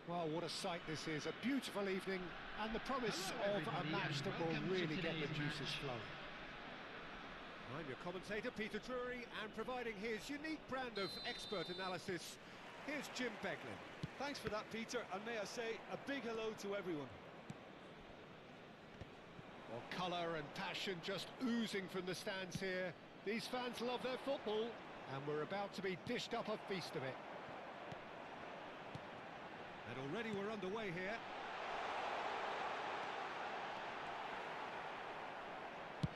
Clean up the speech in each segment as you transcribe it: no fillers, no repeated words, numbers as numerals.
Well, what a sight this is, a beautiful evening and the promise of a match that will really get the juices flowing. I'm your commentator, Peter Drury, and providing his unique brand of expert analysis, here's Jim Beglin. Thanks for that, Peter, and may I say a big hello to everyone. Well, colour and passion just oozing from the stands here. These fans love their football, and we're about to be dished up a feast of it. And already we're underway here.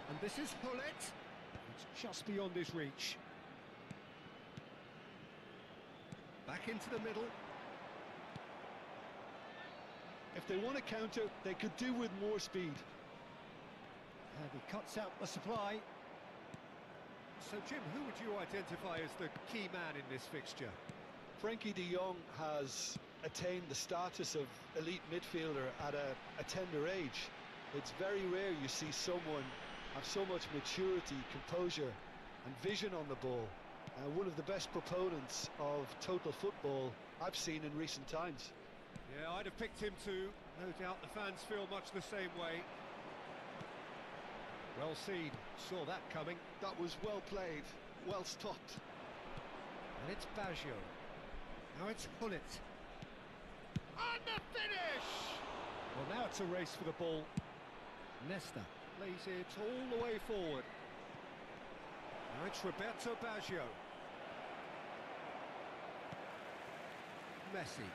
And this is Hullet. It's just beyond his reach. Back into the middle. If they want to counter, they could do with more speed. And he cuts out the supply. So, Jim, who would you identify as the key man in this fixture? Frenkie de Jong has attained the status of elite midfielder at a tender age. It's very rare you see someone have so much maturity, composure and vision on the ball. One of the best proponents of total football I've seen in recent times. Yeah, I'd have picked him too. No doubt the fans feel much the same way. Well seen, saw that coming. That was well played, well stopped. And it's Baggio. Now it's Hullet. And the finish! Well, now it's a race for the ball. Nesta plays it all the way forward. Now it's Roberto Baggio. Messi.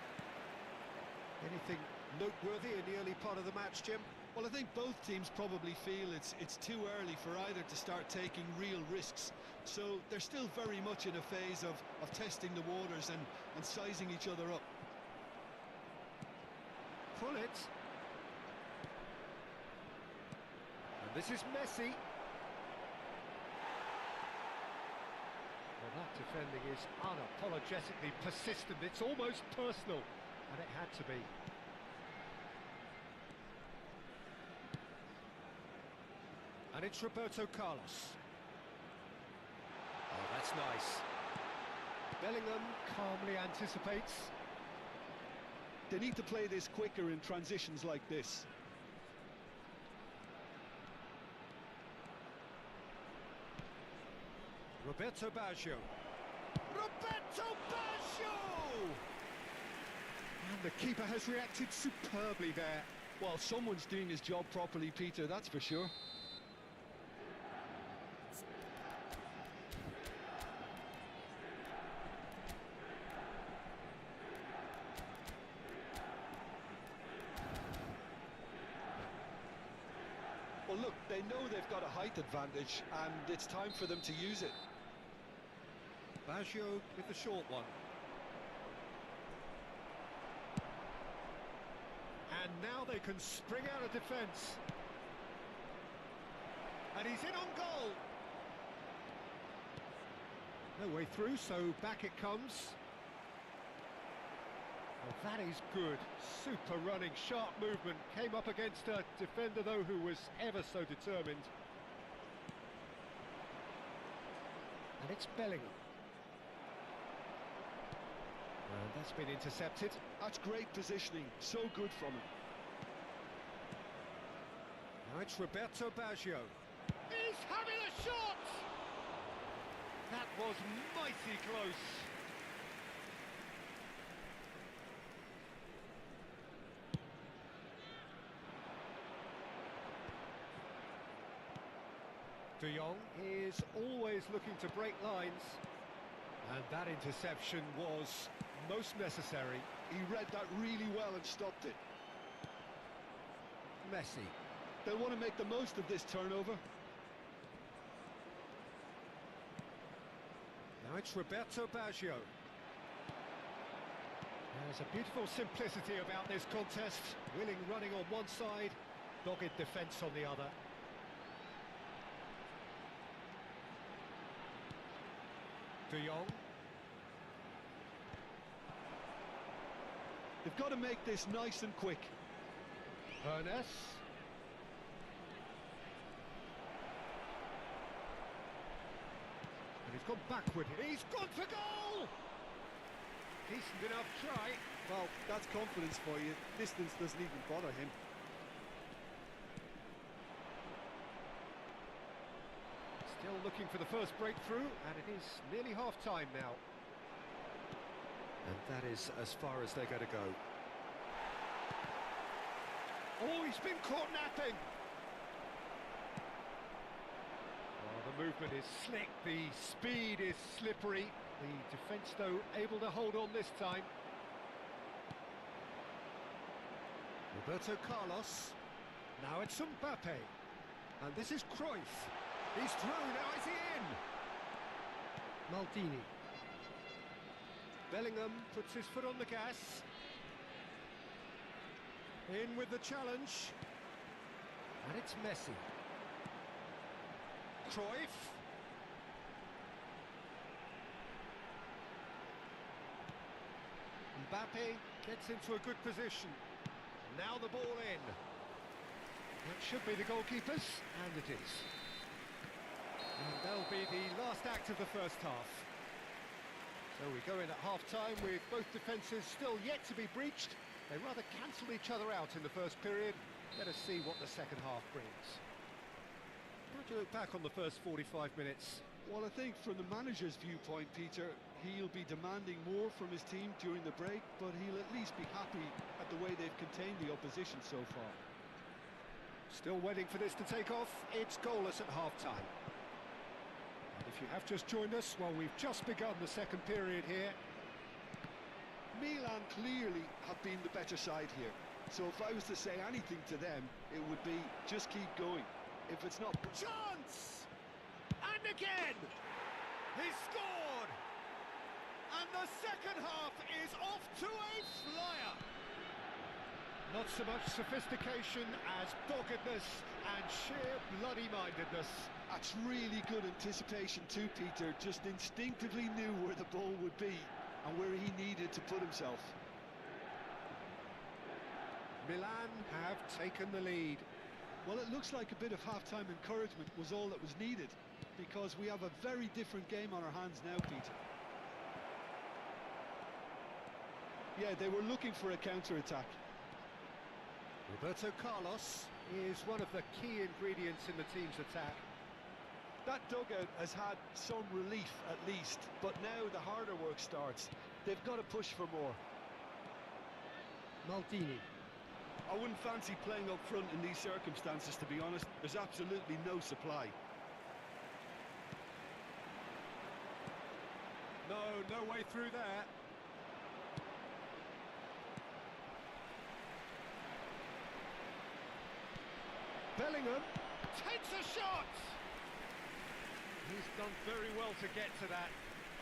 Anything noteworthy in the early part of the match, Jim? Well, I think both teams probably feel it's too early for either to start taking real risks. So they're still very much in a phase of testing the waters and sizing each other up. Hullet. And this is Messi. Well, that defending is unapologetically persistent. It's almost personal, and it had to be. And it's Roberto Carlos. Oh, that's nice. Bellingham calmly anticipates. They need to play this quicker in transitions like this. Roberto Baggio. Roberto Baggio! And the keeper has reacted superbly there. Well, someone's doing his job properly, Peter, that's for sure. Well, look, they know they've got a height advantage, and it's time for them to use it. Baggio with the short one. And now they can spring out of defence. And he's in on goal. No way through, so back it comes. Well, that is good. Super running, sharp movement. Came up against a defender, though, who was ever so determined. And it's Bellingham. And that's been intercepted. That's great positioning. So good from him. Now it's Roberto Baggio. He's having a shot! That was mighty close. De Jong is always looking to break lines. And that interception was most necessary. He read that really well and stopped it. Messi. They'll want to make the most of this turnover. Now it's Roberto Baggio. There's a beautiful simplicity about this contest. Willing running on one side, dogged defence on the other. De Jong. They've got to make this nice and quick. Hernes. And he's gone backward. He's gone for goal! Decent enough try. Well, that's confidence for you. Distance doesn't even bother him. Still looking for the first breakthrough, and it is nearly half-time now. And that is as far as they're going to go. Oh, he's been caught napping! Oh, the movement is slick, the speed is slippery. The defence, though, able to hold on this time. Roberto Carlos. Now it's Mbappe. And this is Cruyff. He's through, now is he in? Maldini. Bellingham puts his foot on the gas. In with the challenge. And it's Messi. Cruyff. Mbappe gets into a good position. Now the ball in. That should be the goalkeepers, and it is. And that'll be the last act of the first half. So we go in at half-time with both defences still yet to be breached. They rather cancelled each other out in the first period. Let us see what the second half brings. How do you look back on the first 45 minutes? Well, I think from the manager's viewpoint, Peter, he'll be demanding more from his team during the break, but he'll at least be happy at the way they've contained the opposition so far. Still waiting for this to take off. It's goalless at half-time. And if you have just joined us, well, we've just begun the second period here. Milan clearly have been the better side here. So if I was to say anything to them, it would be just keep going. If it's not... Chance! And again! He's scored! And the second half is off to a flyer! Not so much sophistication as doggedness and sheer bloody-mindedness. That's really good anticipation too, Peter. Just instinctively knew where the ball would be and where he needed to put himself. Milan have taken the lead. Well, it looks like a bit of half-time encouragement was all that was needed, because we have a very different game on our hands now, Peter. Yeah, they were looking for a counter-attack. Roberto Carlos is one of the key ingredients in the team's attack. That dugout has had some relief at least, but now the harder work starts. They've got to push for more. Maldini. I wouldn't fancy playing up front in these circumstances, to be honest. There's absolutely no supply. No way through there. Bellingham takes a shot! He's done very well to get to that.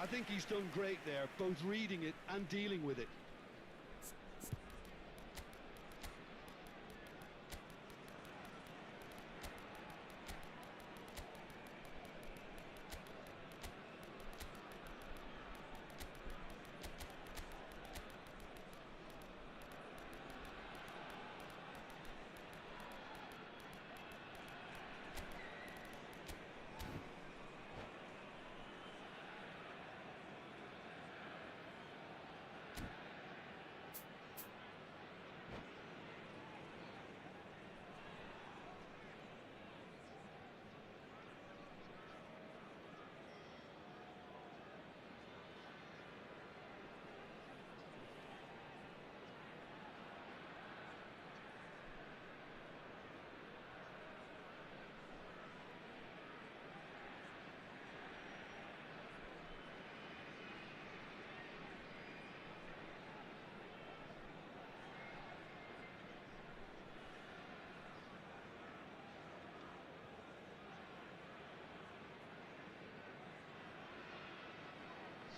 I think he's done great there, both reading it and dealing with it.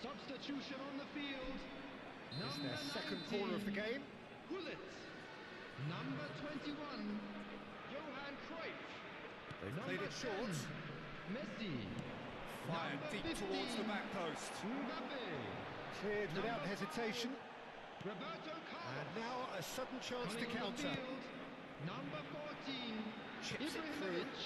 Substitution on the field. It's their second corner of the game. Gullit. Number 21, Johan Cruyff. They've played it short. Messi. Fired Number deep 15, towards the back post. Mbappe. Cleared without hesitation. Roberto Carlos. And now a sudden chance to Running on the counter. field, number 14, Chips it through. Ibrahimovic.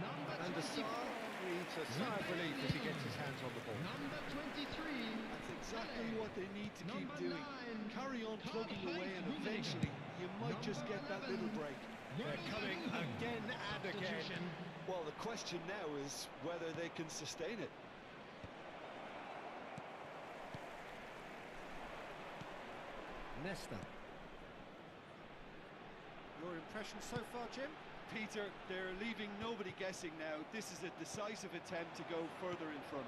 Number And the 24, Sar breathes a sigh of relief as he gets his hands on the ball. number 23, That's exactly what they need to keep Number doing. 9, Carry on plugging away and Karl-Heinz eventually you might Number just get that 11, little break. They're coming again and again. Substitution. Well, the question now is whether they can sustain it. Nesta. Your impression so far, Jim? Peter, they're leaving nobody guessing now. This is a decisive attempt to go further in front.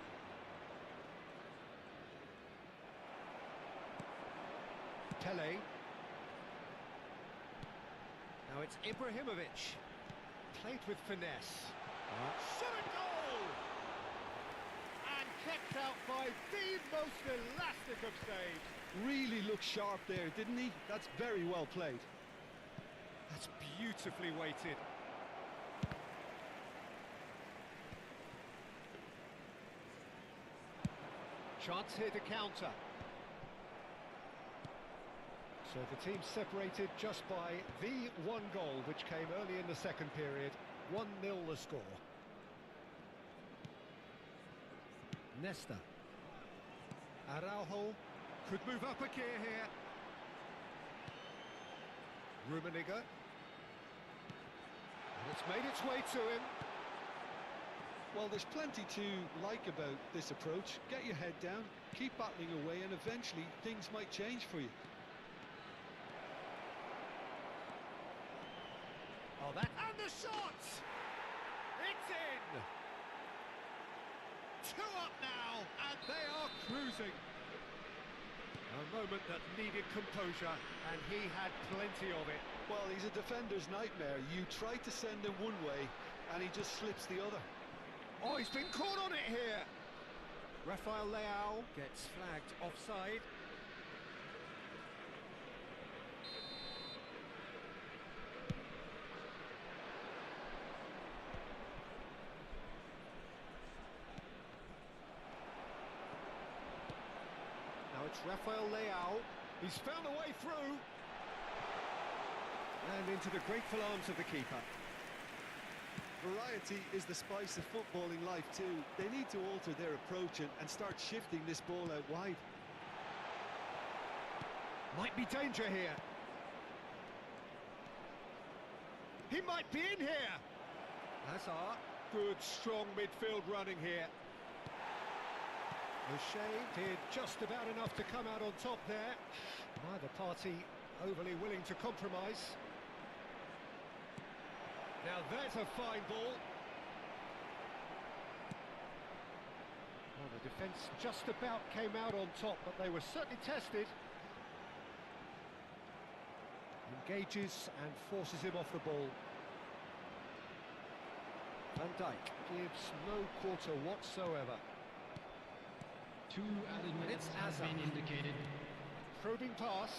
Pele. Now it's Ibrahimovic. Played with finesse. Shot and goal! And kept out by the most elastic of saves. Really looked sharp there, didn't he? That's very well played. That's beautifully weighted. Chance here to counter. So the team separated just by the one goal, which came early in the second period. 1-0 the score. Nesta. Araujo could move up a gear here. Rummenigge. And it's made its way to him. Well, there's plenty to like about this approach. Get your head down, keep battling away, and eventually things might change for you. Oh, that and the shot! It's in! 2 up now, and they are cruising. A moment that needed composure, and he had plenty of it. Well, he's a defender's nightmare. You try to send him one way, and he just slips the other. Oh, he's been caught on it here. Rafael Leao gets flagged offside. Now it's Rafael Leao. He's found a way through. And into the grateful arms of the keeper. Variety is the spice of footballing life too. They need to alter their approach and start shifting this ball out wide. Might be danger here. He might be in here. Hazard, good strong midfield running here. O'Shea did just about enough to come out on top there. Neither party overly willing to compromise. Now there's a fine ball. Well, the defence just about came out on top, but they were certainly tested. Engages and forces him off the ball. Van Dijk gives no quarter whatsoever. 2 added minutes It's have been Hazard. indicated. Probing pass.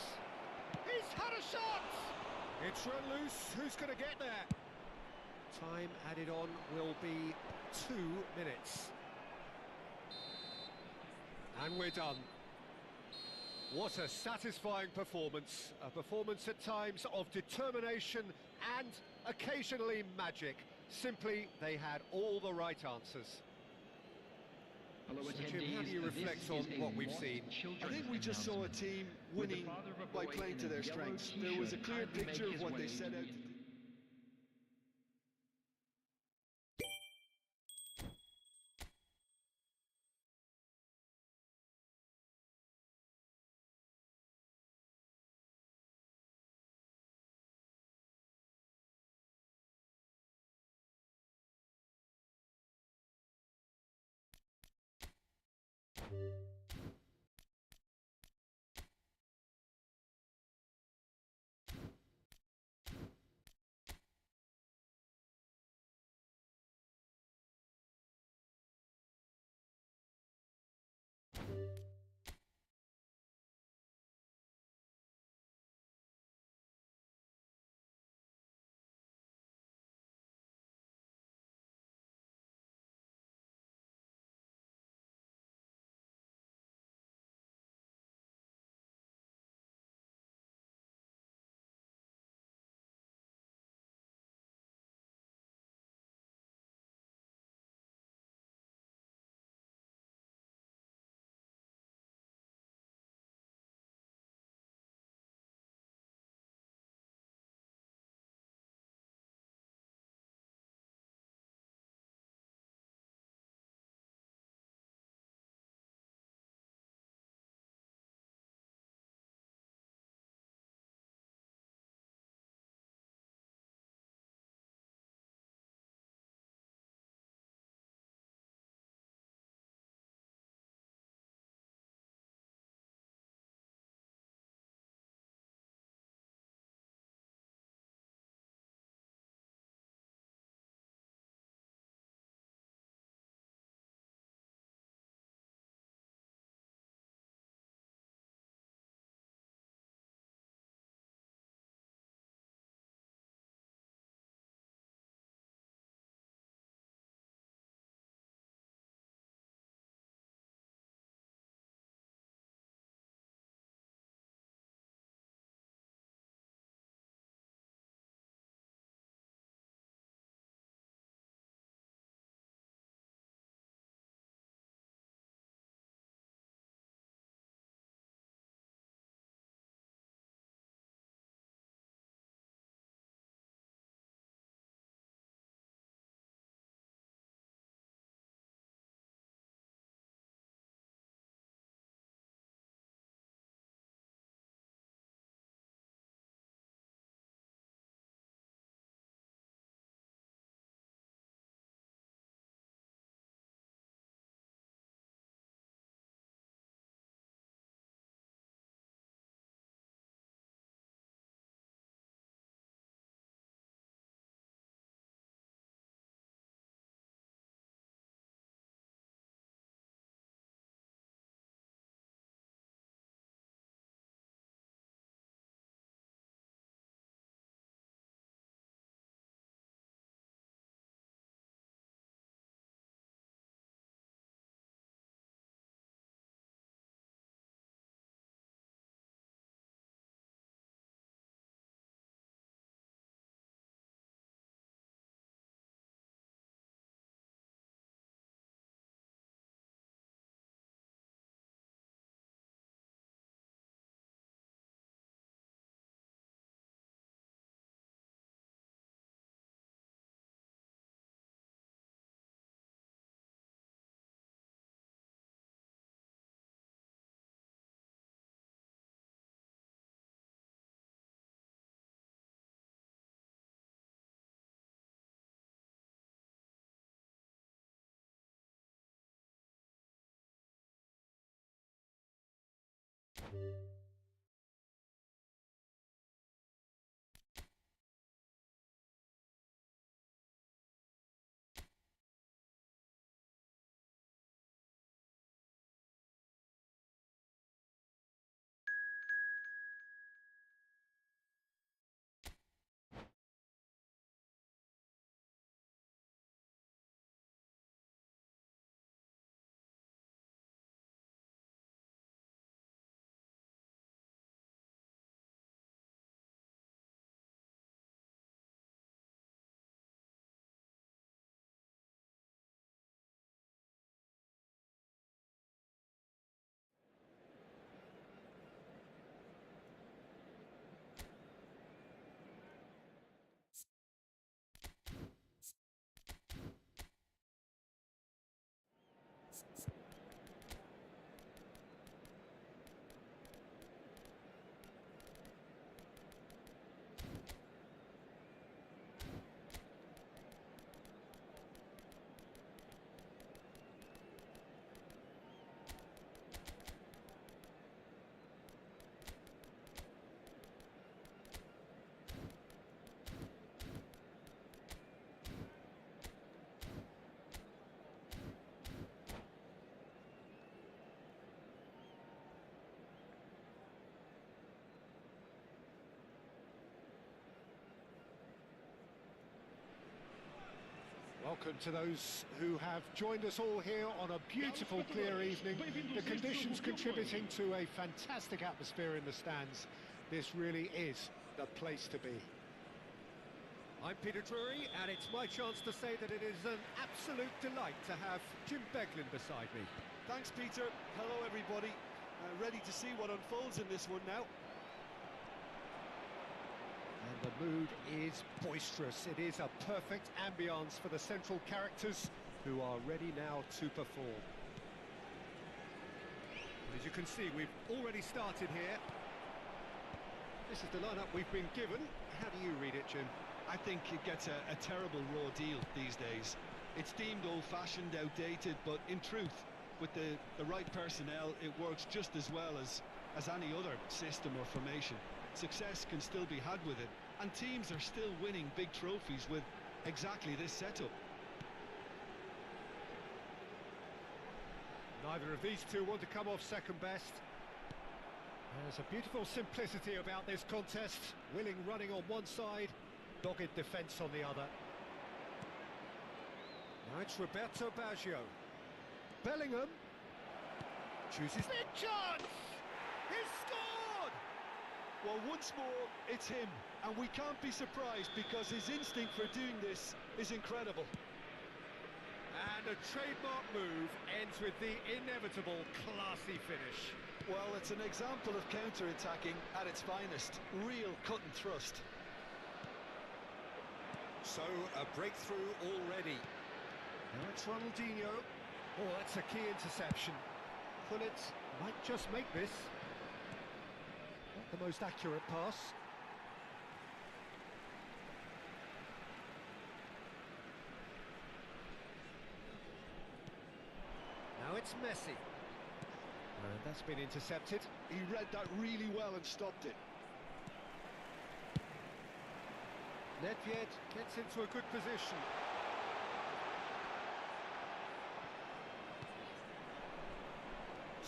He's had a shot! It's run loose. Who's going to get there? Time added on will be 2 minutes. And we're done. What a satisfying performance. A performance at times of determination and occasionally magic. Simply, they had all the right answers. Hello, So, Jim, how do you reflect on what we've seen? I think we just saw a team winning by playing to their strengths. There was a clear picture of what they set out to do. Welcome to those who have joined us all here on a beautiful, clear evening. The conditions contributing to a fantastic atmosphere in the stands. This really is the place to be. I'm Peter Drury, and it's my chance to say that it is an absolute delight to have Jim Beglin beside me. Thanks, Peter. Hello, everybody. Ready to see what unfolds in this one now. And the mood is boisterous. It is a perfect ambience for the central characters who are ready now to perform. As you can see, we've already started here. This is the lineup we've been given. How do you read it, Jim? I think it gets a terrible raw deal these days. It's deemed old-fashioned, outdated, but in truth, with the right personnel, it works just as well as any other system or formation. Success can still be had with it, and teams are still winning big trophies with exactly this setup. Neither of these two want to come off second best. There's a beautiful simplicity about this contest. Willing running on one side, dogged defence on the other. Now it's Roberto Baggio. Bellingham chooses the chance! He's scored! Well, once more, it's him, and we can't be surprised because his instinct for doing this is incredible. And a trademark move ends with the inevitable classy finish. Well, it's an example of counter-attacking at its finest. Real cut and thrust. So, a breakthrough already. Now it's Ronaldinho. Oh, that's a key interception. Gullit might just make this. Not the most accurate pass. Now it's Messi. And that's been intercepted. He read that really well and stopped it. Nedved gets into a good position.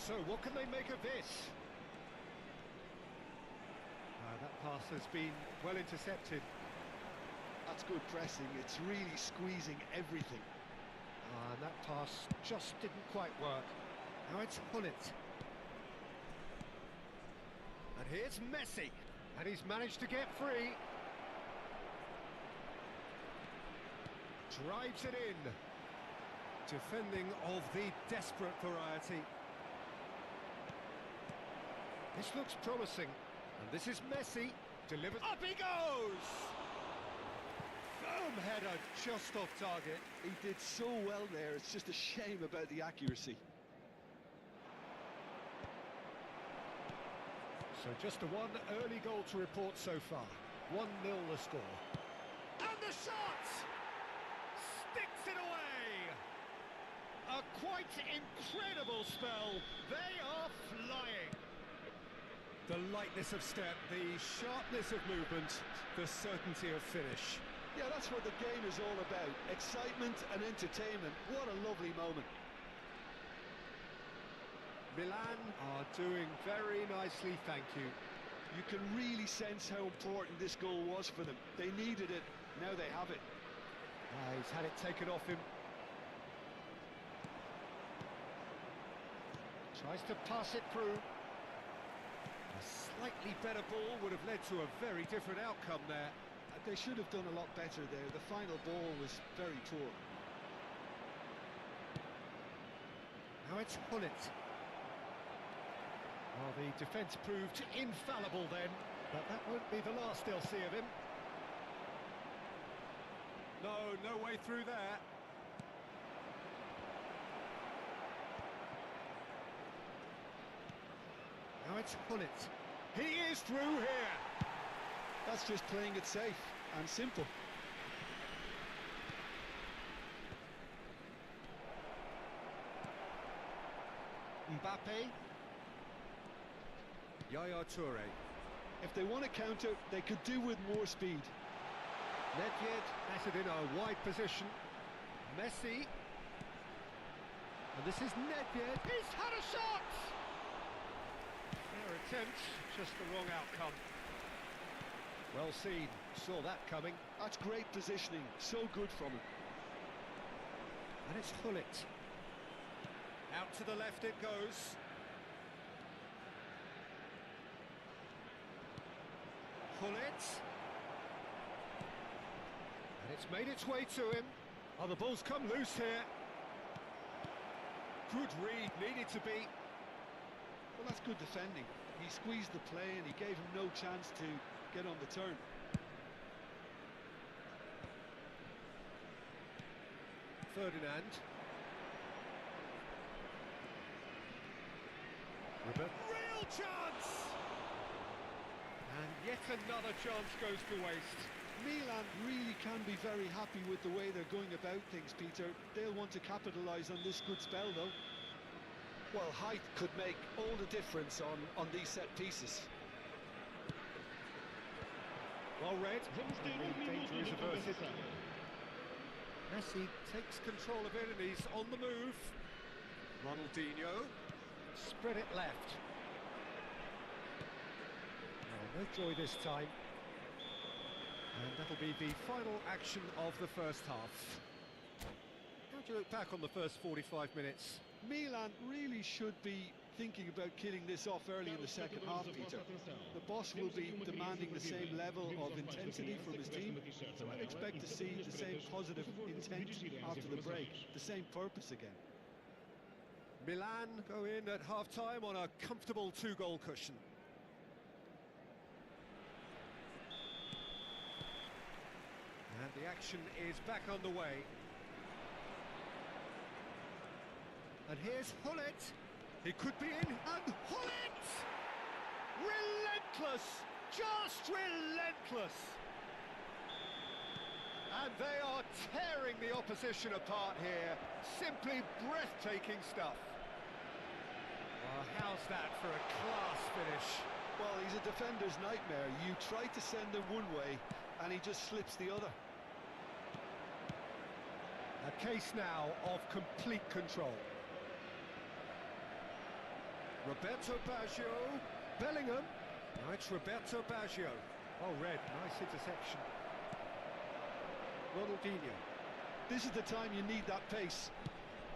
So, what can they make of this? That pass has been well intercepted. That's good pressing. It's really squeezing everything. And that pass just didn't quite work. Now it's Gullit. And here's Messi. And he's managed to get free. Drives it in. Defending of the desperate variety. This looks promising. And this is Messi. Delivers. Up he goes! Firm header just off target. He did so well there. It's just a shame about the accuracy. So just the one early goal to report so far. 1-0 the score. And the shot! Sticks it away! A quite incredible spell. They are flying. The lightness of step, the sharpness of movement, the certainty of finish. Yeah, that's what the game is all about. Excitement and entertainment. What a lovely moment. Milan are doing very nicely, thank you. You can really sense how important this goal was for them. They needed it, now they have it. He's had it taken off him. Tries to pass it through. A slightly better ball would have led to a very different outcome there. They should have done a lot better there. The final ball was very poor. Now it's Gullit. Well, the defence proved infallible then, but that won't be the last they'll see of him. No way through there. Now it's Gullit. He is through here. That's just playing it safe and simple. Mbappe. Yaya Toure. If they want to counter, they could do with more speed. Nedved batted in a wide position. Messi. And this is Nedved. He's had a shot! Fair attempt, just the wrong outcome. Well seen, saw that coming. That's great positioning, so good from him. And it's Gullit. Out to the left it goes. Gullit. And it's made its way to him. Oh, the ball's come loose here. Good read, needed to be. Well, that's good defending. He squeezed the play and he gave him no chance to get on the turn. Ferdinand. Real chance! And yet another chance goes to waste. Milan really can be very happy with the way they're going about things, Peter. They'll want to capitalise on this good spell, though. Well, height could make all the difference on these set pieces. Well read. Danger is averted. Messi takes control of it and he's on the move. Ronaldinho. Spread it left. No joy this time. And that'll be the final action of the first half. How do you look back on the first 45 minutes? Milan really should be thinking about killing this off early in the second half, Peter. The boss will be demanding the same level of intensity from his team, so I'd expect to see the same positive intent after the break, the same purpose again. Milan go in at half-time on a comfortable 2-goal cushion. And the action is back underway. And here's Gullit. He could be in, and Gullit! Relentless! Just relentless! And they are tearing the opposition apart here. Simply breathtaking stuff. Well, how's that for a class finish? Well, he's a defender's nightmare. You try to send him one way, and he just slips the other. A case now of complete control. Roberto Baggio, Bellingham. Now it's Roberto Baggio. Oh, read, nice interception. Ronaldinho. This is the time you need that pace.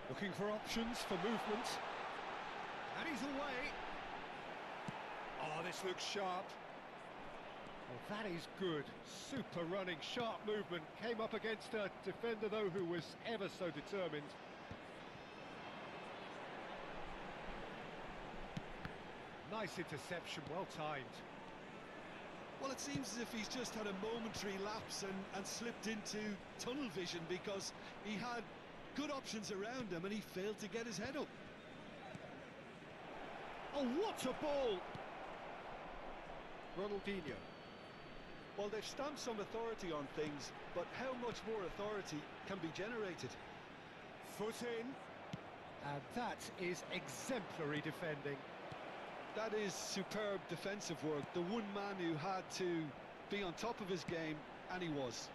Looking for options for movement. And he's away. Oh, this looks sharp. Well, that is good. Super running, sharp movement. Came up against a defender, though, who was ever so determined. Nice interception, well timed. Well, it seems as if he's just had a momentary lapse and slipped into tunnel vision because he had good options around him and he failed to get his head up. Oh, what a ball! Ronaldinho. Well, they've stamped some authority on things, but how much more authority can be generated? Foot in. And that is exemplary defending. That is superb defensive work. The one man who had to be on top of his game, and he was.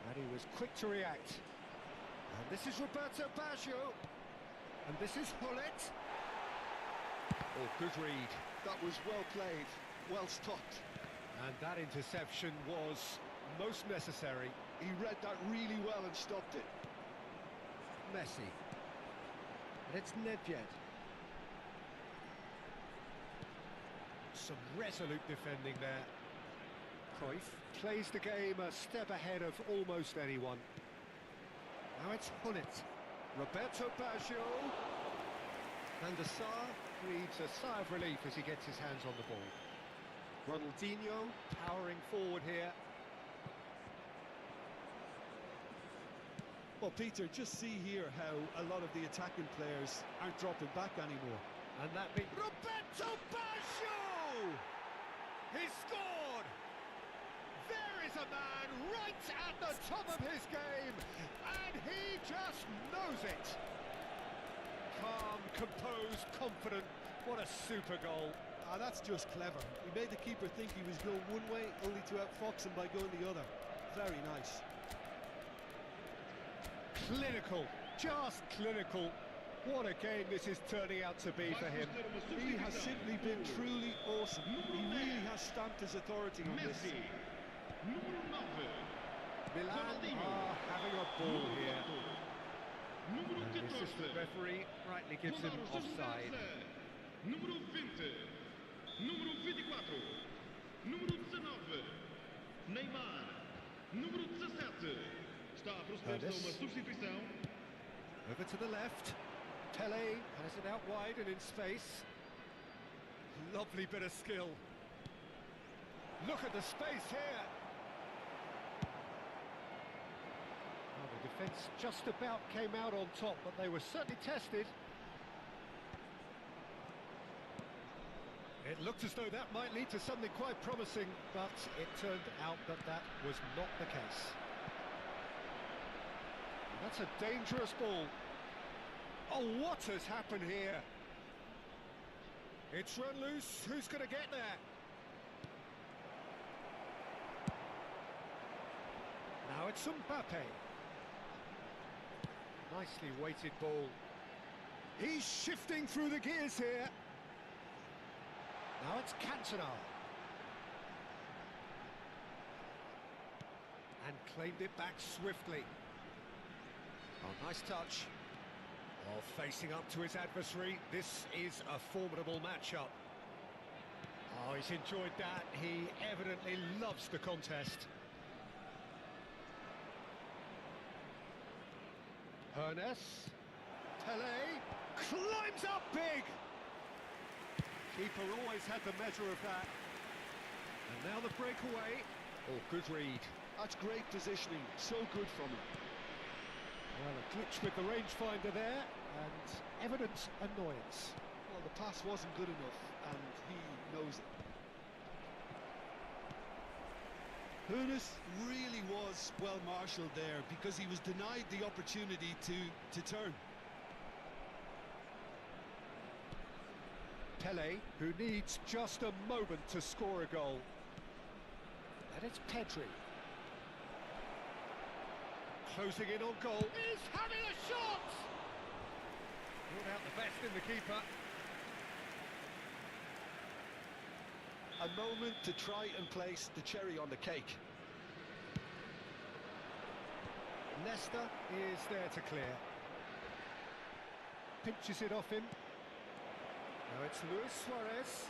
And he was quick to react. And this is Roberto Baggio. And this is Hullet. Oh, good read. That was well played, well stopped. And that interception was most necessary. He read that really well and stopped it. Messi. And it's Nedved. Some resolute defending there. Cruyff plays the game a step ahead of almost anyone. Now it's Hullet. Roberto Baggio. And the Sar breathes a sigh of relief as he gets his hands on the ball. Ronaldinho powering forward here. Well, Peter, just see here how a lot of the attacking players aren't dropping back anymore. And that means Roberto Baggio! He scored! There is a man right at the top of his game, and he just knows it. Calm, composed, confident. What a super goal. Ah, that's just clever. He made the keeper think he was going one way, only to outfox him by going the other. Very nice. Clinical, just clinical. What a game this is turning out to be for him. He has simply been truly awesome. He really has stamped his authority on this. Milan are having a ball here. And the assistant referee rightly gives him offside. Número 20, número 24, número 19, Neymar, número 17. Está a proceder-se a uma substituição. Over to the left. Pele has it out wide and in space. Lovely bit of skill. Look at the space here. Well, the defence just about came out on top, but they were certainly tested. It looked as though that might lead to something quite promising, but it turned out that that was not the case. That's a dangerous ball. Oh, what has happened here? It's run loose. Who's going to get there? Now it's Mbappe. Nicely weighted ball. He's shifting through the gears here. Now it's Cantona. And claimed it back swiftly. Oh, nice touch. Oh, facing up to his adversary. This is a formidable matchup. Oh, he's enjoyed that. He evidently loves the contest. Hernes. Pele climbs up big. Keeper always had the measure of that. And now the breakaway. Oh, good read. That's great positioning. So good from him. Well, a glitch with the rangefinder there, and evident annoyance. Well, the pass wasn't good enough, and he knows it. Hernes really was well marshalled there because he was denied the opportunity to turn. Pele, who needs just a moment to score a goal. And it's Pedri. Closing in on goal. He's having a shot! Brought out the best in the keeper. A moment to try and place the cherry on the cake. Nesta is there to clear. Pinches it off him. Now it's Luis Suarez.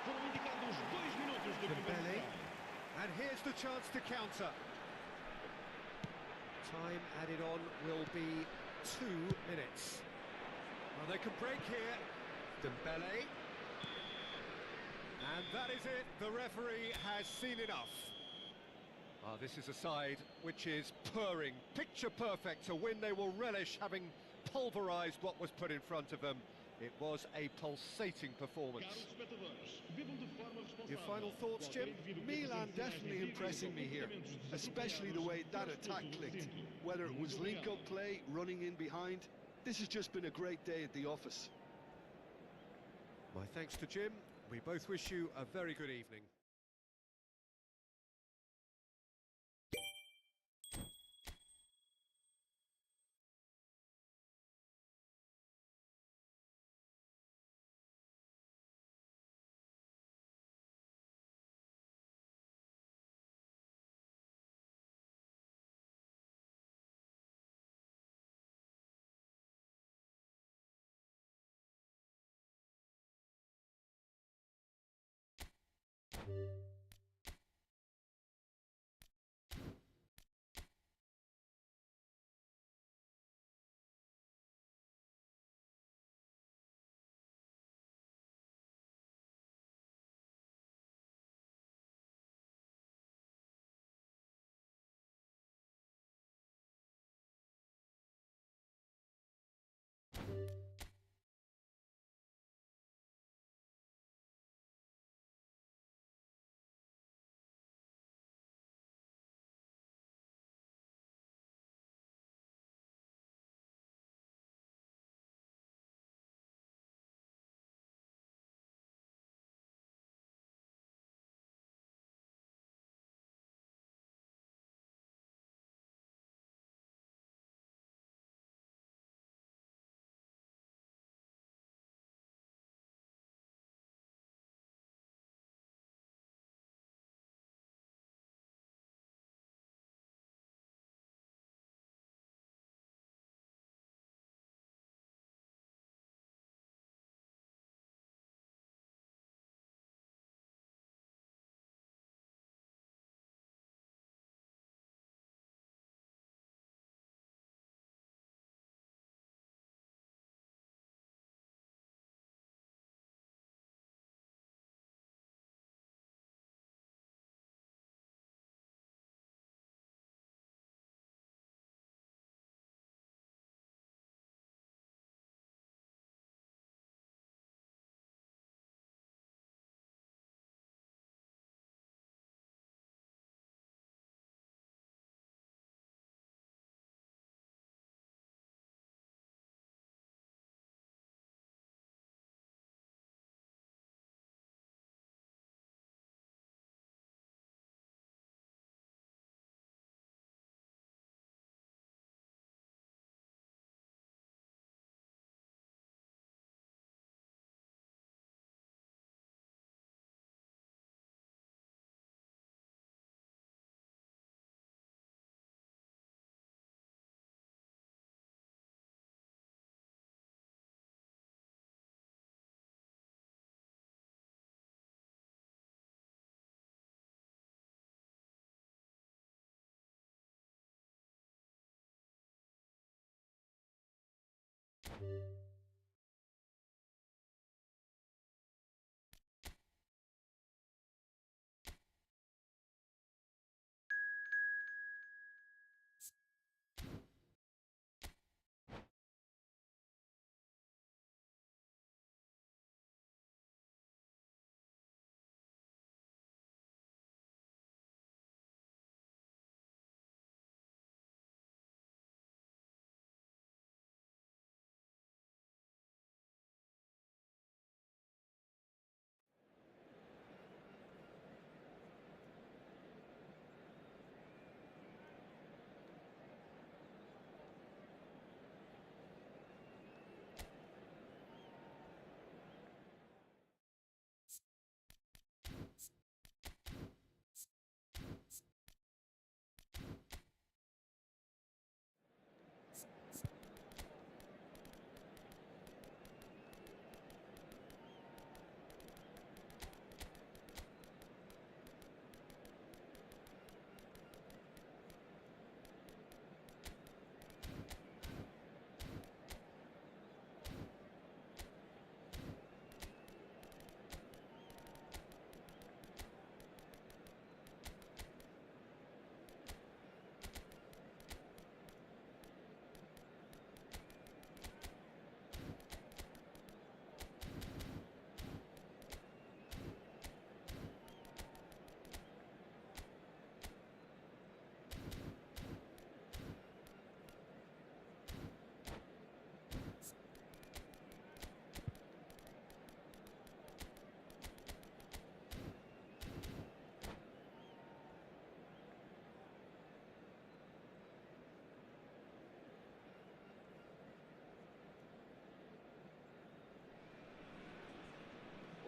Foram indicados 2 minutos de Dembele. compensação. And here's the chance to counter. Time added on will be 2 minutes. Well, they can break here. Dembele. And that is it. The referee has seen enough. This is a side which is purring, picture perfect. To win, they will relish having pulverised what was put in front of them. It was a pulsating performance. Caros espectadores, vivam de forma responsável. Your final thoughts, Jim? Milan definitely impressing me here, especially the way that attack clicked. Whether it was link-up play, running in behind, this has just been a great day at the office. My thanks to Jim. We both wish you a very good evening.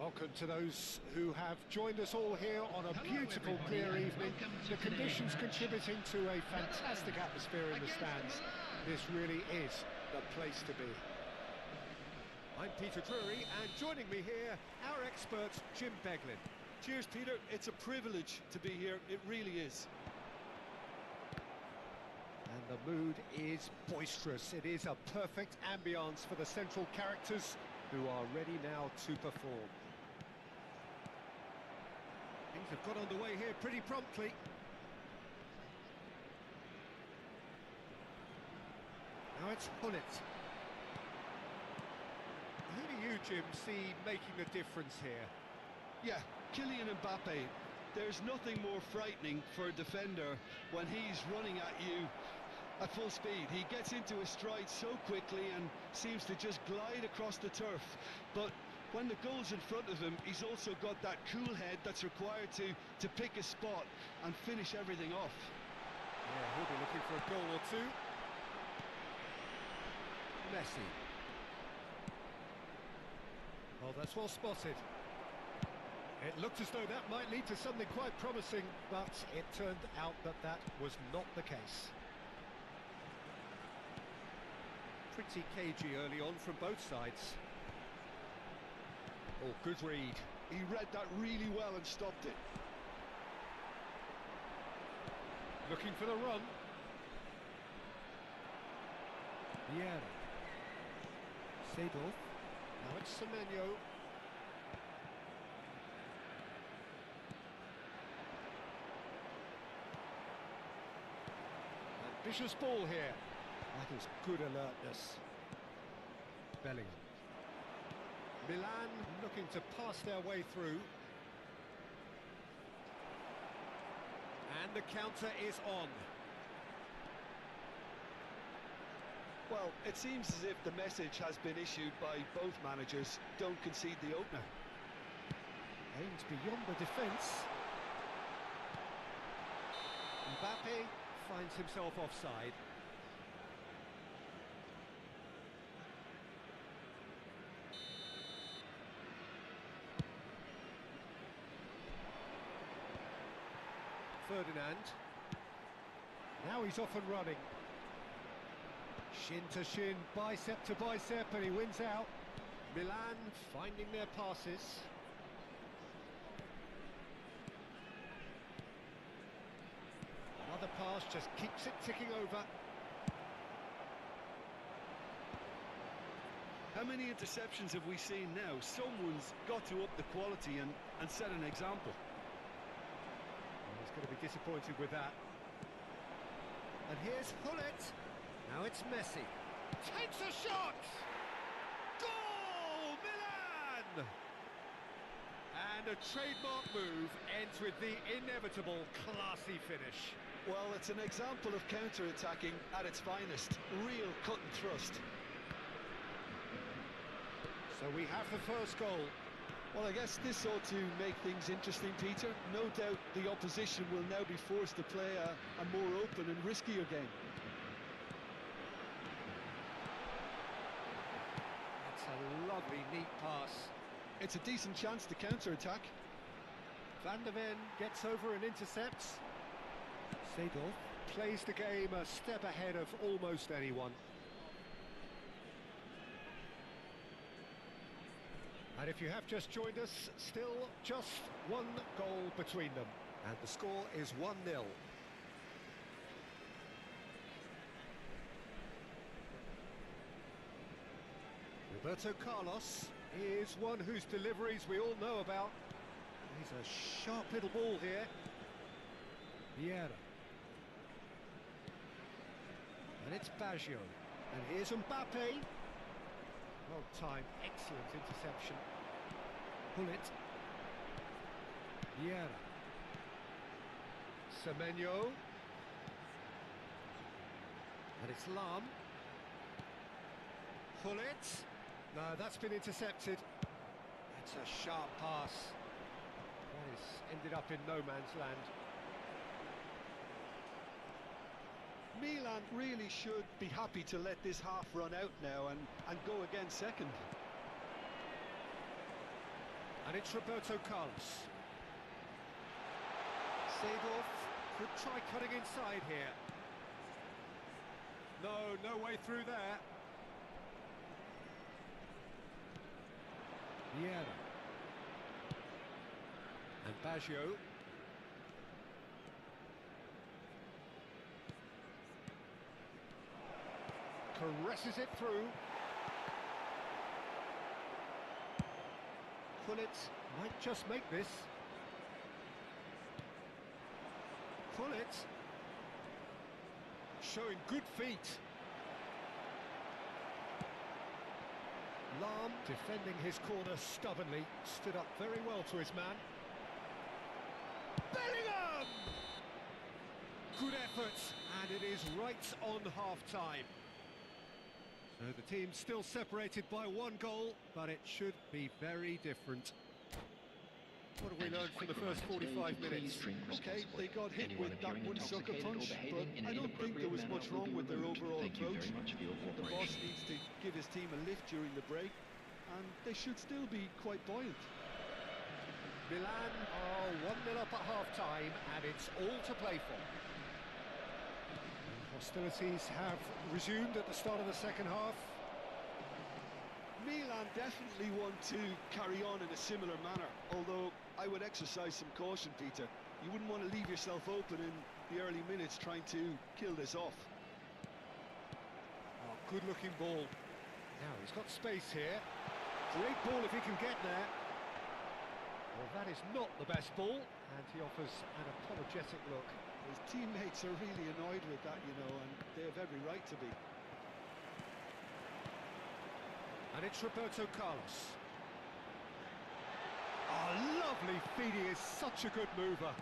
welcome to those who have joined us all here on a beautiful, clear evening. The conditions contributing to a fantastic atmosphere in the stands. This really is the place to be. I'm Peter Drury, and joining me here, our expert, Jim Beglin. Cheers, Peter. It's a privilege to be here. It really is. And the mood is boisterous. It is a perfect ambience for the central characters who are ready now to perform. Things have got underway here pretty promptly. Now it's Gullit. Who do you, Jim, see making the difference here? Yeah, Kylian Mbappe. There's nothing more frightening for a defender when he's running at you at full speed. He gets into his stride so quickly and seems to just glide across the turf. But when the goal's in front of him, he's also got that cool head that's required to pick a spot and finish everything off. Yeah, he'll be looking for a goal or two. Messi. Oh, that's well spotted. It looked as though that might lead to something quite promising, but it turned out that that was not the case. Pretty cagey early on from both sides. Oh, good read. He read that really well and stopped it. Looking for the run. Vieira. Seedorf. Now it's Semenyo. Ambitious ball here. That is good alertness. Bellingham. Milan looking to pass their way through. And the counter is on. Well, it seems as if the message has been issued by both managers. Don't concede the opener. Aims beyond the defence. Mbappe finds himself offside. Ferdinand. Now he's off and running. Shin to shin, bicep to bicep, and he wins out. Milan finding their passes. Another pass just keeps it ticking over. How many interceptions have we seen now? Someone's got to up the quality and set an example. He's going to be disappointed with that. And here's Gullit. Now it's Messi. Takes a shot! Goal! Milan! And a trademark move ends with the inevitable classy finish. Well, it's an example of counter-attacking at its finest. Real cut and thrust. So we have the first goal. Well, I guess this ought to make things interesting, Peter. No doubt the opposition will now be forced to play a more open and riskier game. That's a lovely, neat pass. It's a decent chance to counter-attack. Van der Ven gets over and intercepts. Seedorf plays the game a step ahead of almost anyone. And if you have just joined us, still just one goal between them. And the score is 1-0. Roberto Carlos is one whose deliveries we all know about. He's a sharp little ball here. Vieira. And it's Baggio. And here's Mbappe. Well timed, excellent interception. Gullit. Vieira. Semenyo. And it's Lam. Gullit. No, that's been intercepted. That's a sharp pass. That has ended up in no man's land. Milan really should be happy to let this half run out now and go again second. And it's Roberto Carlos. Seedorf could try cutting inside here. No way through there. Vieira. And Baggio. Caresses it through. Pullet might just make this. Pullet showing good feet. Lahm defending his corner stubbornly, stood up very well to his man. Bellingham! Good effort, and it is right on half-time. So the team's still separated by one goal, but it should be very different. What have we learned from the first 45 minutes? Okay, they got hit with that one sucker punch, but I don't think there was much wrong with their overall approach. The boss needs to give his team a lift during the break, and they should still be quite buoyant. Milan are 1-0 up at half-time, and it's all to play for. Hostilities have resumed at the start of the second half. Milan definitely want to carry on in a similar manner, although I would exercise some caution, Peter. You wouldn't want to leave yourself open in the early minutes trying to kill this off. Oh, good-looking ball. Now, he's got space here. Great ball if he can get there. Well, that is not the best ball, and he offers an apologetic look. His teammates are really annoyed with that, you know, and they have every right to be. And it's Roberto Carlos. Oh, lovely feed, he is such a good mover.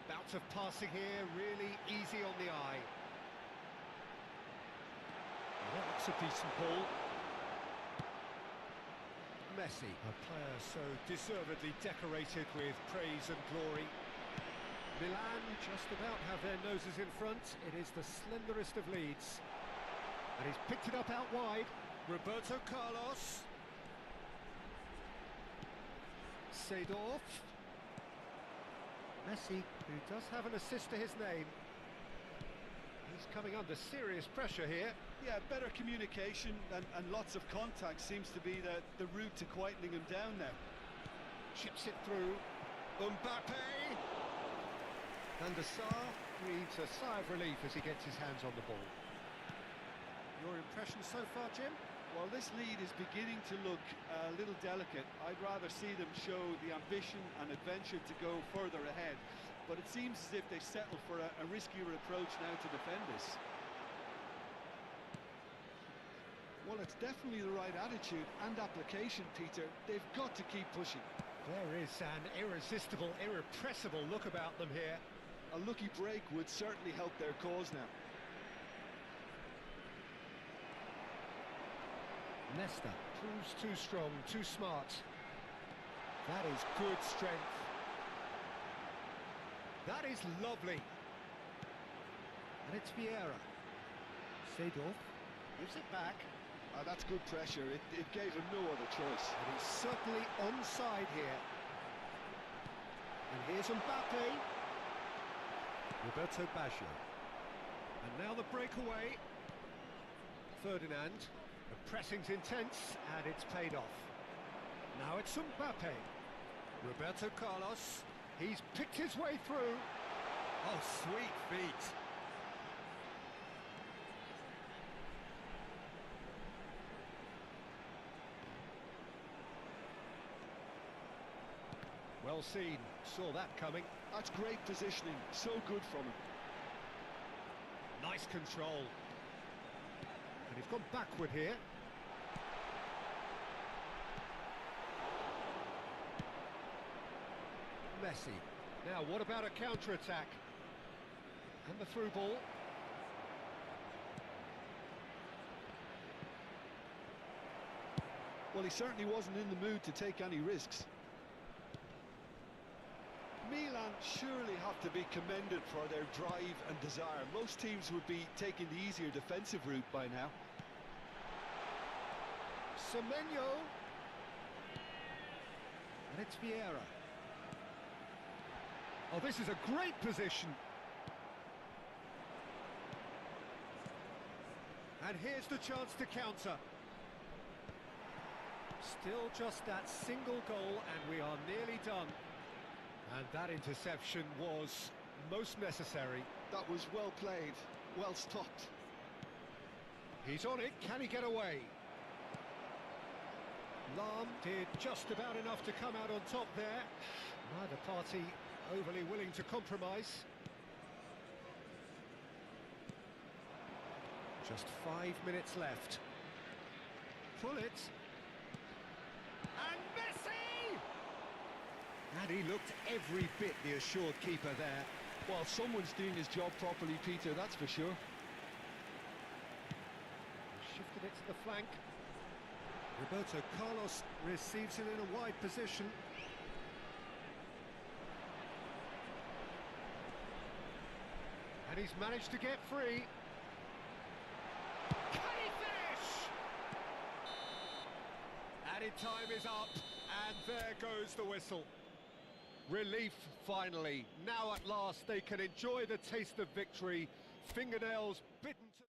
Bout of passing here, really easy on the eye. Well, that's a decent ball. Messi, a player so deservedly decorated with praise and glory. Milan just about have their noses in front. It is the slenderest of leads. And he's picked it up out wide. Roberto Carlos. Seedorf. Messi, who does have an assist to his name. He's coming under serious pressure here. Yeah, better communication and lots of contact seems to be the route to quietening him down now. Chips it through. Mbappe. Van der Sar breathes a sigh of relief as he gets his hands on the ball. Your impression so far, Jim? Well, this lead is beginning to look a little delicate. I'd rather see them show the ambition and adventure to go further ahead. But it seems as if they settle for a riskier approach now to defend this. Well, it's definitely the right attitude and application, Peter. They've got to keep pushing. There is an irresistible, irrepressible look about them here. A lucky break would certainly help their cause now. Nesta proves too strong, too smart. That is good strength. That is lovely. And it's Vieira. Seedorf gives it back. That's good pressure. It gave him no other choice. And he's certainly onside here. And here's Mbappe. Roberto Baggio. And now the breakaway. Ferdinand. The pressing's intense, and it's paid off. Now it's Mbappe. Roberto Carlos. He's picked his way through. Oh, sweet feet. Well seen. Saw that coming. That's great positioning. So good from him. Nice control. And he's gone backward here. Messi. Now, what about a counter-attack? And the through ball. Well, he certainly wasn't in the mood to take any risks. Milan surely have to be commended for their drive and desire. Most teams would be taking the easier defensive route by now. Semenyo. And it's Vieira. Oh, this is a great position. And here's the chance to counter. Still just that single goal, and we are nearly done. And that interception was most necessary. That was well played, well stopped. He's on it, can he get away? Lahm did just about enough to come out on top there. Neither party overly willing to compromise. Just 5 minutes left. Pull it. And Messi! And he looked every bit the assured keeper there. Well, someone's doing his job properly, Peter, that's for sure. Shifted it to the flank. Roberto Carlos receives it in a wide position. And he's managed to get free. Can he finish? Added time is up, and there goes the whistle. Relief, finally. Now at last they can enjoy the taste of victory. Fingernails bitten to...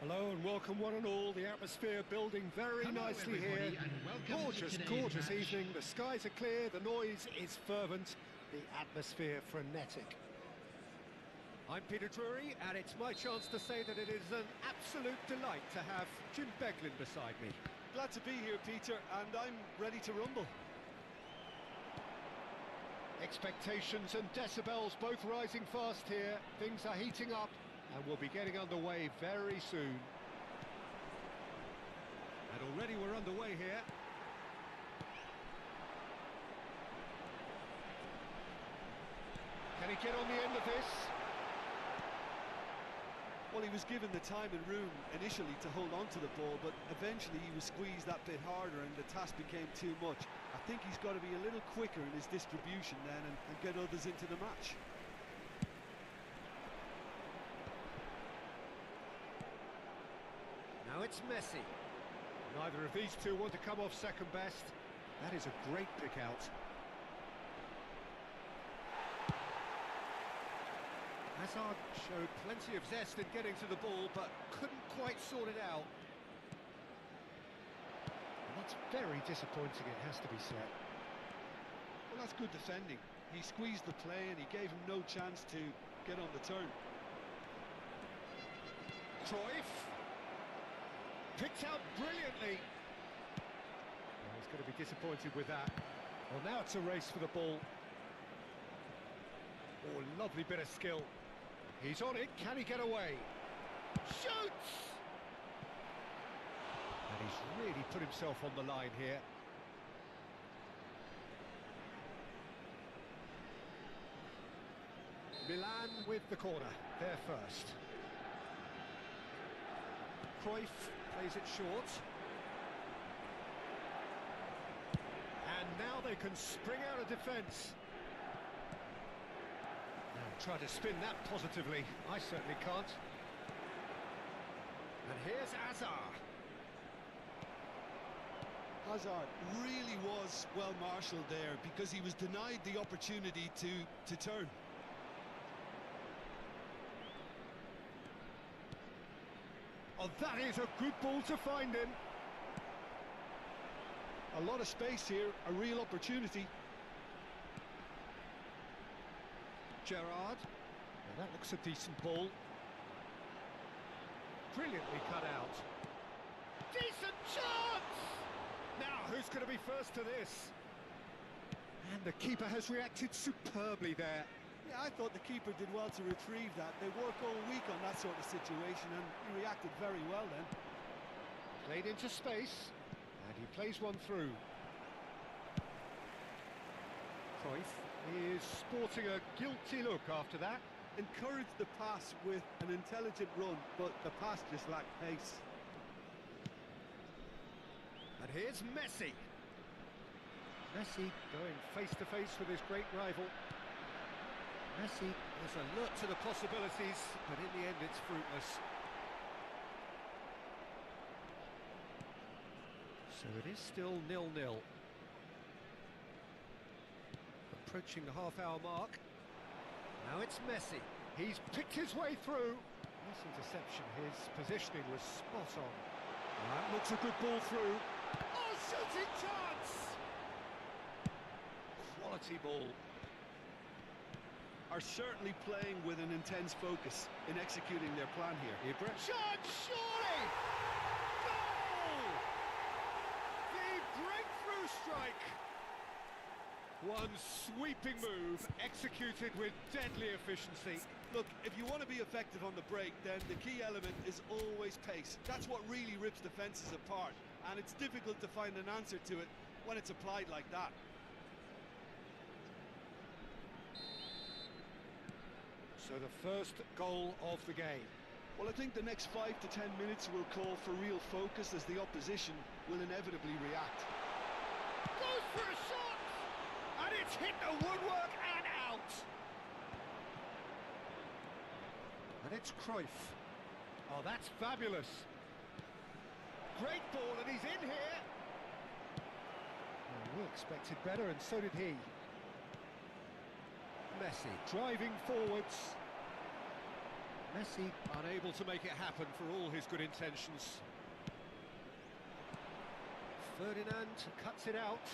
Hello and welcome one and all. The atmosphere building very nicely here. Gorgeous, gorgeous evening. The skies are clear, the noise is fervent, the atmosphere frenetic. I'm Peter Drury, and it's my chance to say that it is an absolute delight to have Jim Beglin beside me. Glad to be here, Peter, and I'm ready to rumble. Expectations and decibels both rising fast here. Things are heating up, and we'll be getting underway very soon. And already we're underway here. Can he get on the end of this? Well, he was given the time and room initially to hold on to the ball, but eventually he was squeezed that bit harder and the task became too much. I think he's got to be a little quicker in his distribution then and get others into the match. Now it's Messi. Neither of these two want to come off second best. That is a great pick out. Hazard showed plenty of zest in getting to the ball, but couldn't quite sort it out. And that's very disappointing, it has to be said. Well, That's good defending. He squeezed the play and he gave him no chance to get on the turn. Cruyff. Picked out brilliantly. Well, he's going to be disappointed with that. Well, now it's a race for the ball. Oh, lovely bit of skill. He's on it. Can he get away? Shoots! And he's really put himself on the line here. Milan with the corner. There first. Cruyff plays it short. And now they can spring out of defence. Now try to spin that positively. I certainly can't. And here's Hazard. Hazard really was well marshalled there because he was denied the opportunity to turn. Oh, that is a good ball to find him. A lot of space here, a real opportunity. Gerrard. Well, that looks a decent ball. Brilliantly cut out. Decent chance! Now, who's going to be first to this? And the keeper has reacted superbly there. Yeah, I thought the keeper did well to retrieve that. They work all week on that sort of situation and he reacted very well then. Played into space, and he plays one through. Cruyff is sporting a guilty look after that. Encouraged the pass with an intelligent run, but the pass just lacked pace. And here's Messi. Messi going face-to-face with his great rival. Messi is alert to the possibilities, but in the end it's fruitless. So it is still 0-0. Approaching the half-hour mark. Now it's Messi. He's picked his way through. Nice interception. His positioning was spot on. That looks a good ball through. Oh, shooting chance! Quality ball. Are certainly playing with an intense focus in executing their plan here. Ibra. Shot, surely! Goal! The breakthrough strike! One sweeping move, executed with deadly efficiency. Look, if you want to be effective on the break, then the key element is always pace. That's what really rips defences apart, and it's difficult to find an answer to it when it's applied like that. So the first goal of the game. Well, I think the next 5 to 10 minutes will call for real focus as the opposition will inevitably react. Goes for a shot! And it's hit the woodwork and out! And it's Cruyff. Oh, that's fabulous. Great ball, and he's in here. Well, we expected better, and so did he. Messi driving forwards. Messi unable to make it happen for all his good intentions. Ferdinand cuts it out.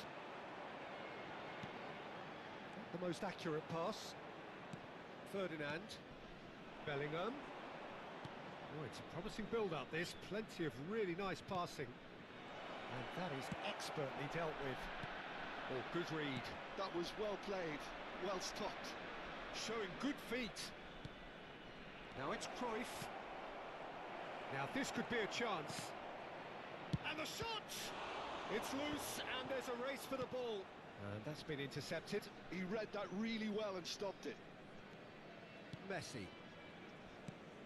Not the most accurate pass. Ferdinand. Bellingham. Oh, it's a promising build-up, this. Plenty of really nice passing. And that is expertly dealt with. Oh, good read. That was well played, well stopped. Showing good feet. Now it's Cruyff. Now this could be a chance. And the shot! It's loose, and there's a race for the ball. And that's been intercepted. He read that really well and stopped it. Messi.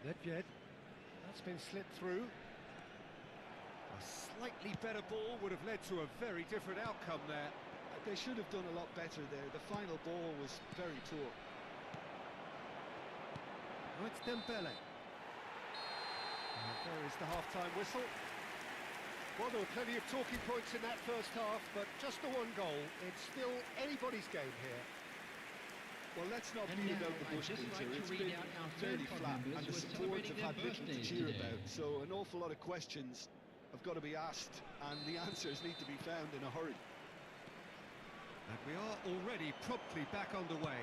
Nedved. That's been slipped through. A slightly better ball would have led to a very different outcome there. They should have done a lot better there. The final ball was very poor. Oh, it's Dembele. And there is the half-time whistle. Well, there were plenty of talking points in that first half, but just the one goal. It's still anybody's game here. Well, let's not beat about the bush, Peter. It's been fairly flat, and the supporters have had little to cheer about. So an awful lot of questions have got to be asked, and the answers need to be found in a hurry. And we are already promptly back underway.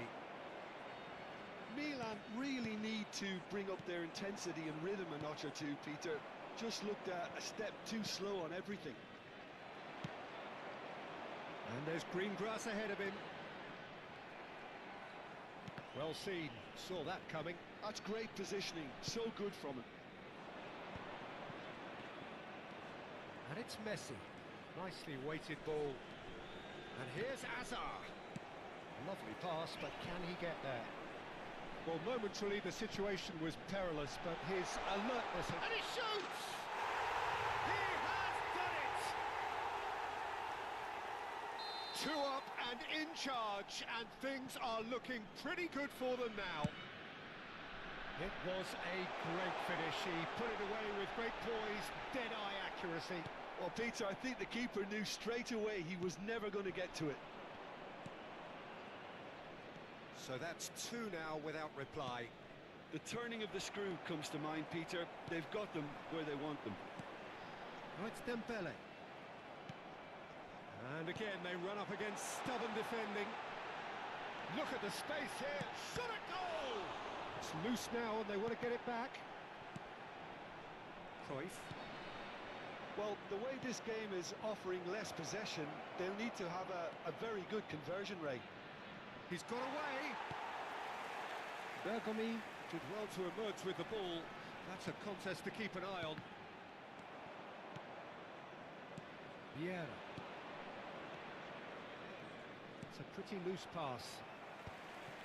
Milan really need to bring up their intensity and rhythm a notch or two, Peter. Just looked a step too slow on everything. And there's green grass ahead of him. Well seen, saw that coming. That's great positioning, so good from him. And it's Messi. Nicely weighted ball. And here's Azar. Lovely pass, but can he get there? Well, momentarily the situation was perilous, but his alertness... And he shoots! He has done it! 2 up and in charge, and things are looking pretty good for them now. It was a great finish. He put it away with great poise, dead-eye accuracy. Well, Peter, I think the keeper knew straight away he was never going to get to it. So that's 2 now without reply. The turning of the screw comes to mind, Peter. They've got them where they want them. Oh, it's Dembele. And again, they run up against stubborn defending. Look at the space here. Shot at goal! It's loose now and they want to get it back. Cruyff. Well, the way this game is offering less possession, they'll need to have a very good conversion rate. He's got away. Bergomi did well to emerge with the ball. That's a contest to keep an eye on. Vieira. It's a pretty loose pass.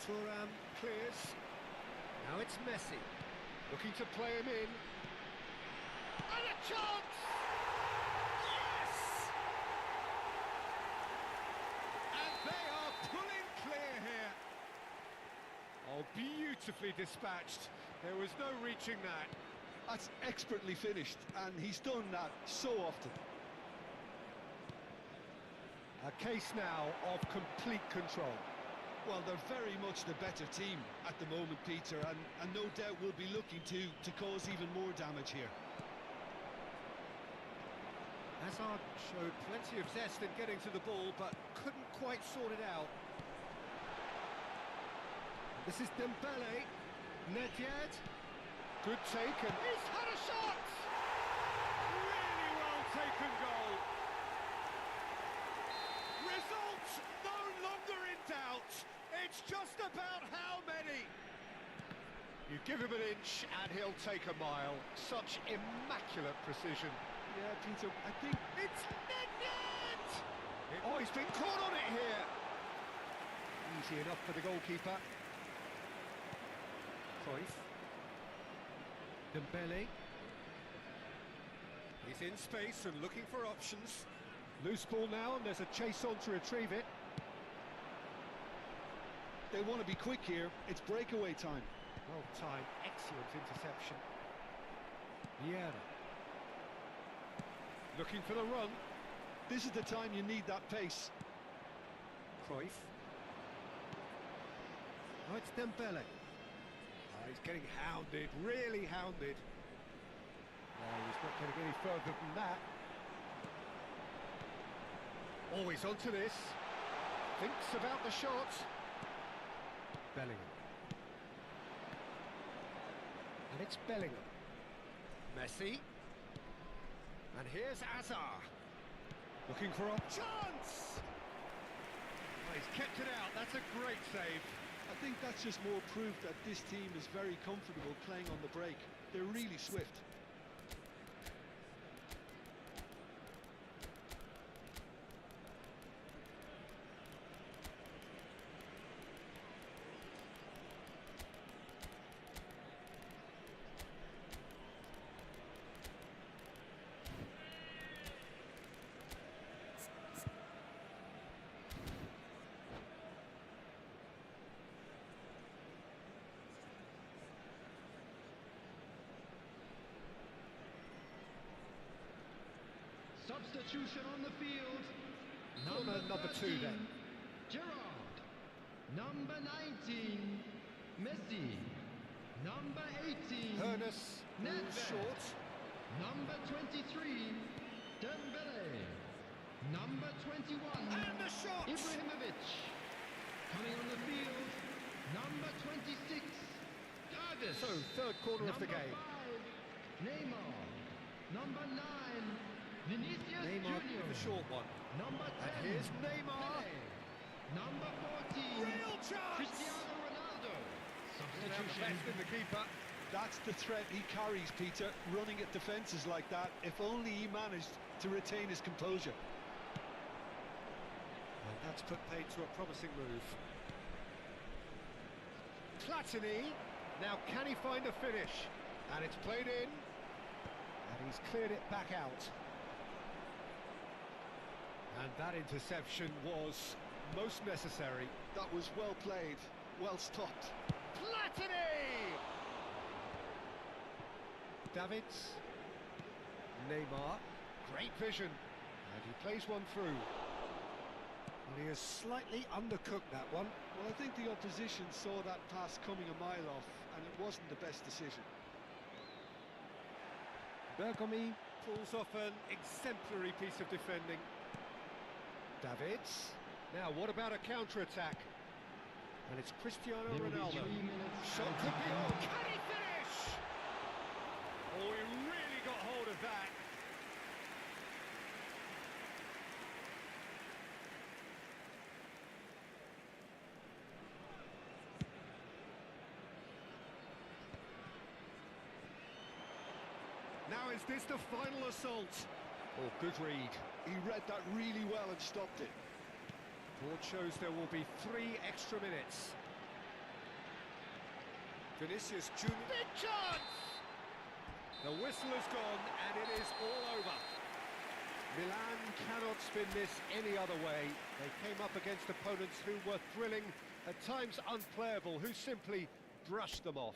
Thuram clears. Now it's Messi. Looking to play him in. And a chance! Yes! And they are pulling clear here. Oh, beautifully dispatched. There was no reaching that. That's expertly finished, and he's done that so often. A case now of complete control. Well, they're very much the better team at the moment, Peter, and no doubt will be looking to cause even more damage here. Hazard showed plenty of zest in getting to the ball, but couldn't quite sort it out. This is Dembele. Nedved. Good take, and he's had a shot! Really well taken goal. Result no longer in doubt. It's just about how many. You give him an inch and he'll take a mile. Such immaculate precision. Yeah, Peter, I think... It's Nedved! Oh, he's been caught on it here. Easy enough for the goalkeeper. Cruyff. Dembele. He's in space and looking for options. Loose ball now, and there's a chase on to retrieve it. They want to be quick here. It's breakaway time. Well timed, excellent interception. Vieira. Looking for the run. This is the time you need that pace. Cruyff. Oh, it's Dembele. Oh, he's getting hounded, really hounded. Oh, he's not getting any further than that. Always onto this. Thinks about the shot. Bellingham. And it's Bellingham. Messi. And here's Azar. Looking for a chance! Oh, he's kept it out, that's a great save. I think that's just more proof that this team is very comfortable playing on the break. They're really swift. Substitution on the field. Number 2 then. Gerrard. Number 19, Messi. Number 18, Hoeneß, Nedved. short. Number 23, Dembele. Number 21, And the shot! Ibrahimovic. Coming on the field, number 26, Davis. So, third quarter of the Number game. 5, Neymar. Number 9, Vinicius Neymar Junior. with the short one. Number 10, And here's Neymar. Pele. Number 14, Real chance! Cristiano Ronaldo. Didn't have the Substitution. best in the keeper. That's the threat he carries, Peter, running at defences like that. If only he managed to retain his composure. And that's put paid to a promising move. Platini. Now can he find a finish? And it's played in. And he's cleared it back out. And that interception was most necessary. That was well played, well stopped. Platini! Davids. Neymar. Great vision. And he plays one through. And he has slightly undercooked that one. Well, I think the opposition saw that pass coming a mile off, and it wasn't the best decision. Bergomi pulls off an exemplary piece of defending. Davids. Now, what about a counter-attack? And it's Cristiano There will be Ronaldo. 3 minutes Shot added could be time. on. Can he finish? Oh, he really got hold of that. Now, is this the final assault? Oh, good read. He read that really well and stopped it. Board shows there will be 3 extra minutes. Vinicius Junior. Big chance! The whistle has gone and it is all over. Milan cannot spin this any other way. They came up against opponents who were thrilling, at times unplayable, who simply brushed them off.